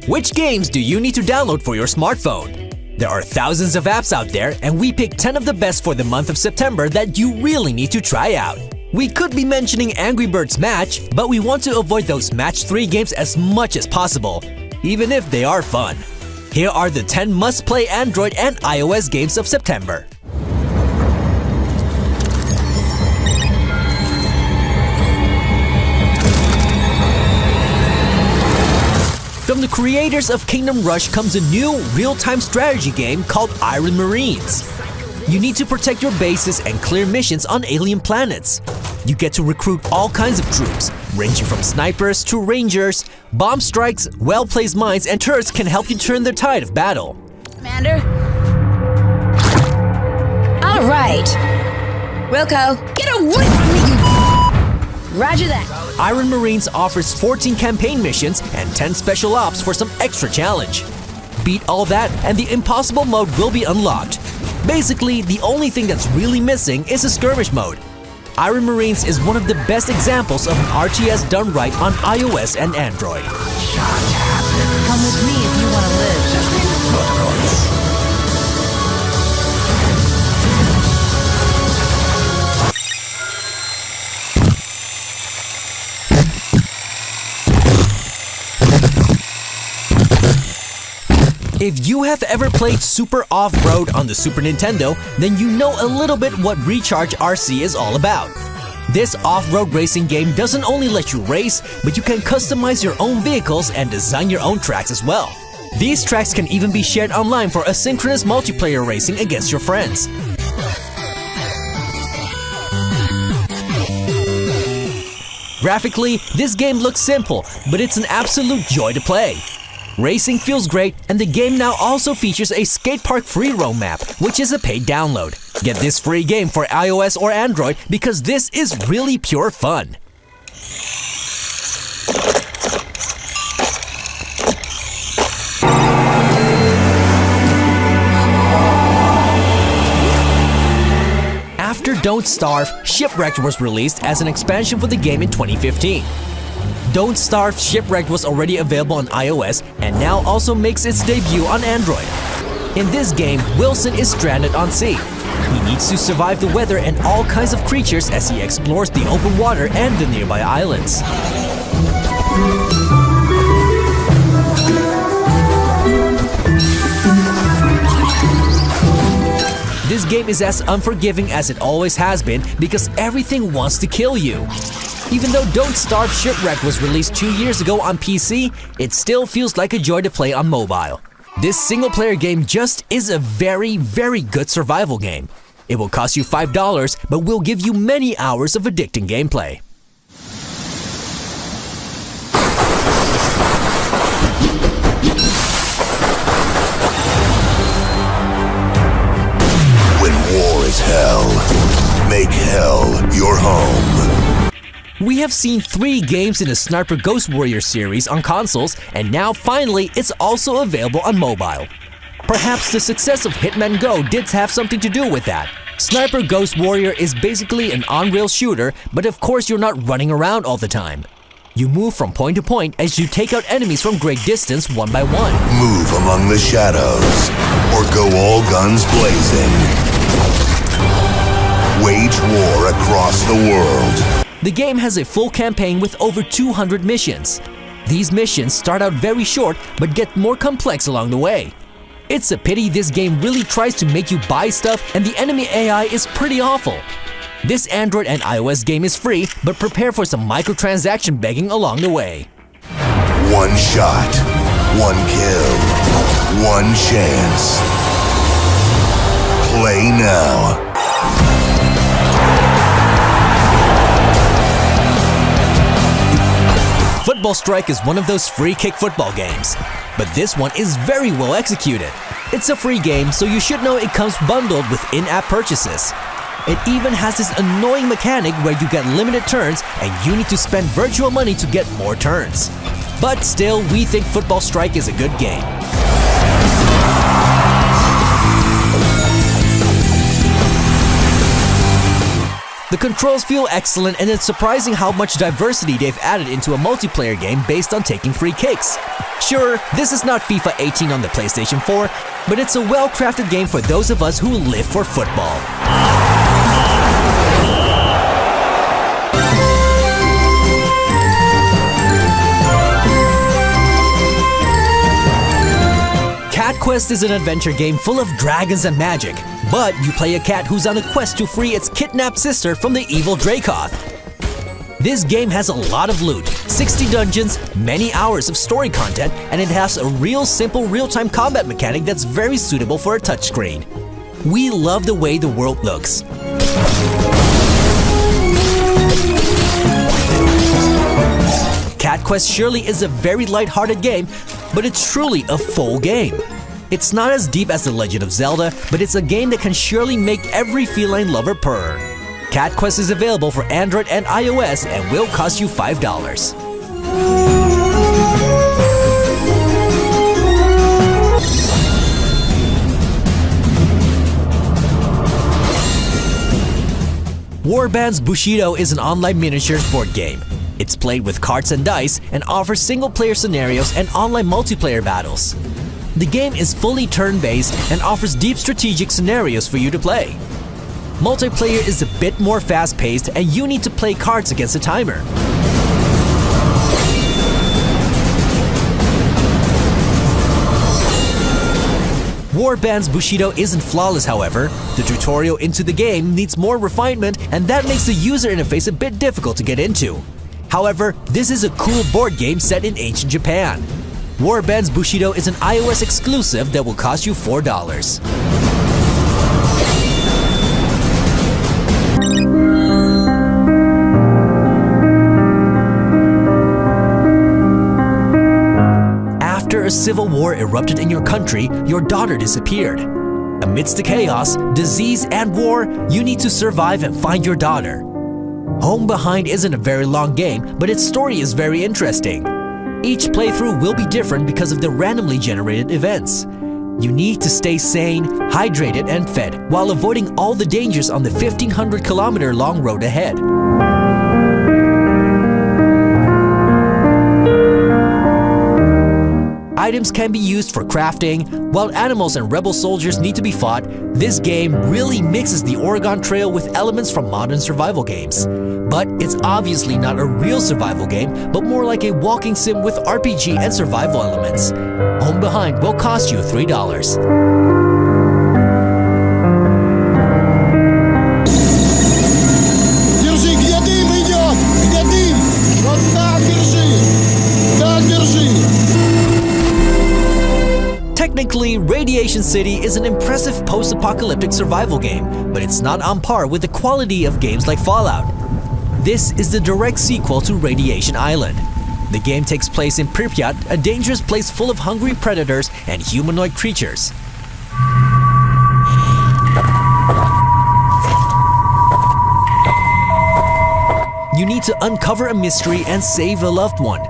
Which games do you need to download for your smartphone? There are thousands of apps out there, and we picked 10 of the best for the month of September that you really need to try out. We could be mentioning Angry Birds Match, but we want to avoid those Match 3 games as much as possible, even if they are fun. Here are the 10 must-play Android and iOS games of September. From the creators of Kingdom Rush comes a new, real-time strategy game called Iron Marines. You need to protect your bases and clear missions on alien planets. You get to recruit all kinds of troops, ranging from snipers to rangers. Bomb strikes, well-placed mines, and turrets can help you turn the tide of battle. Commander? All right. Wilco, get away from me, you... Roger that. Iron Marines offers 14 campaign missions and 10 special ops for some extra challenge. Beat all that and the impossible mode will be unlocked. Basically, the only thing that's really missing is a skirmish mode. Iron Marines is one of the best examples of an RTS done right on iOS and Android. Come with me if you want to live. If you have ever played Super Off-Road on the Super Nintendo, then you know a little bit what Recharge RC is all about. This off-road racing game doesn't only let you race, but you can customize your own vehicles and design your own tracks as well. These tracks can even be shared online for asynchronous multiplayer racing against your friends. Graphically, this game looks simple, but it's an absolute joy to play. Racing feels great, and the game now also features a skate park free roam map, which is a paid download. Get this free game for iOS or Android because this is really pure fun. After Don't Starve, Shipwrecked was released as an expansion for the game in 2015. Don't Starve Shipwrecked was already available on iOS and now also makes its debut on Android. In this game, Wilson is stranded on sea. He needs to survive the weather and all kinds of creatures as he explores the open water and the nearby islands. This game is as unforgiving as it always has been because everything wants to kill you. Even though Don't Starve Shipwrecked was released 2 years ago on PC, it still feels like a joy to play on mobile. This single-player game just is a very, very good survival game. It will cost you $5, but will give you many hours of addicting gameplay. When war is hell, make hell your home. We have seen 3 games in the Sniper Ghost Warrior series on consoles, and now finally it's also available on mobile. Perhaps the success of Hitman Go did have something to do with that. Sniper Ghost Warrior is basically an on-rail shooter, but of course you're not running around all the time. You move from point to point as you take out enemies from great distance one by one. Move among the shadows, or go all guns blazing. Wage war across the world. The game has a full campaign with over 200 missions. These missions start out very short but get more complex along the way. It's a pity this game really tries to make you buy stuff and the enemy AI is pretty awful. This Android and iOS game is free, but prepare for some microtransaction begging along the way. One shot, one kill, one chance. Play now. Football Strike is one of those free kick football games, but this one is very well executed. It's a free game, so you should know it comes bundled with in-app purchases. It even has this annoying mechanic where you get limited turns and you need to spend virtual money to get more turns. But still, we think Football Strike is a good game. The controls feel excellent, and it's surprising how much diversity they've added into a multiplayer game based on taking free kicks. Sure, this is not FIFA 18 on the PlayStation 4, but it's a well-crafted game for those of us who live for football. Cat Quest is an adventure game full of dragons and magic, but you play a cat who's on a quest to free its kidnapped sister from the evil Dracoth. This game has a lot of loot, 60 dungeons, many hours of story content, and it has a real simple real-time combat mechanic that's very suitable for a touchscreen. We love the way the world looks. Cat Quest surely is a very light-hearted game, but it's truly a full game. It's not as deep as The Legend of Zelda, but it's a game that can surely make every feline lover purr. Cat Quest is available for Android and iOS and will cost you $5. Warbands Bushido is an online miniatures board game. It's played with cards and dice and offers single-player scenarios and online multiplayer battles. The game is fully turn-based and offers deep strategic scenarios for you to play. Multiplayer is a bit more fast-paced and you need to play cards against a timer. Warbands Bushido isn't flawless, however. The tutorial into the game needs more refinement, and that makes the user interface a bit difficult to get into. However, this is a cool board game set in ancient Japan. Warbands Bushido is an iOS exclusive that will cost you $4. After a civil war erupted in your country, your daughter disappeared. Amidst the chaos, disease, and war, you need to survive and find your daughter. Home Behind isn't a very long game, but its story is very interesting. Each playthrough will be different because of the randomly generated events. You need to stay sane, hydrated, and fed while avoiding all the dangers on the 1,500-kilometer long road ahead. Items can be used for crafting. While animals and rebel soldiers need to be fought, this game really mixes the Oregon Trail with elements from modern survival games. But it's obviously not a real survival game, but more like a walking sim with RPG and survival elements. Home Behind will cost you $3. Держи, где дым идет? Где дым? Вот так держи! Так держи! Technically, Radiation City is an impressive post-apocalyptic survival game, but it's not on par with the quality of games like Fallout. This is the direct sequel to Radiation Island. The game takes place in Pripyat, a dangerous place full of hungry predators and humanoid creatures. You need to uncover a mystery and save a loved one.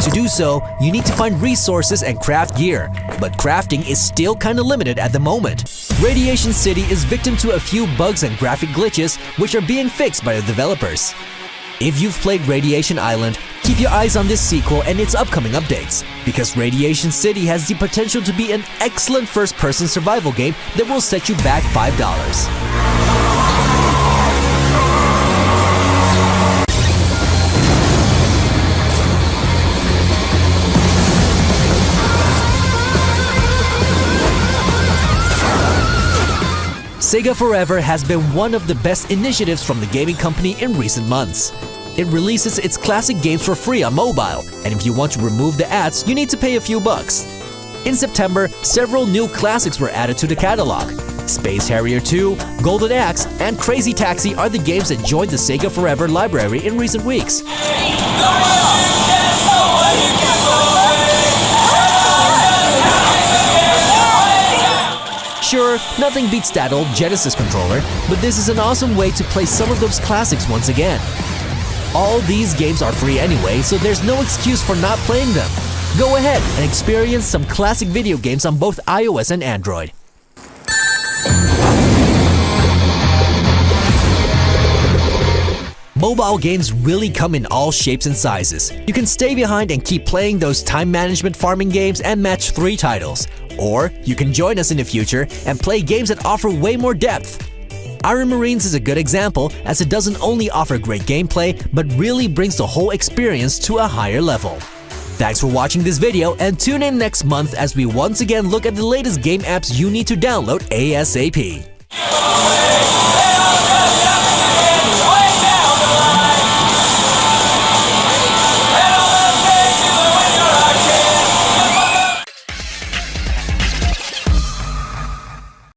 To do so, you need to find resources and craft gear, but crafting is still kinda limited at the moment. Radiation City is victim to a few bugs and graphic glitches, which are being fixed by the developers. If you've played Radiation Island, keep your eyes on this sequel and its upcoming updates, because Radiation City has the potential to be an excellent first-person survival game that will set you back $5. Sega Forever has been one of the best initiatives from the gaming company in recent months. It releases its classic games for free on mobile, and if you want to remove the ads, you need to pay a few bucks. In September, several new classics were added to the catalog. Space Harrier 2, Golden Axe, and Crazy Taxi are the games that joined the Sega Forever library in recent weeks. Sure, nothing beats that old Genesis controller, but this is an awesome way to play some of those classics once again. All these games are free anyway, so there's no excuse for not playing them. Go ahead and experience some classic video games on both iOS and Android. Mobile games really come in all shapes and sizes. You can stay behind and keep playing those time management farming games and match 3 titles. Or you can join us in the future and play games that offer way more depth. Iron Marines is a good example, as it doesn't only offer great gameplay, but really brings the whole experience to a higher level. Thanks for watching this video, and tune in next month as we once again look at the latest game apps you need to download ASAP.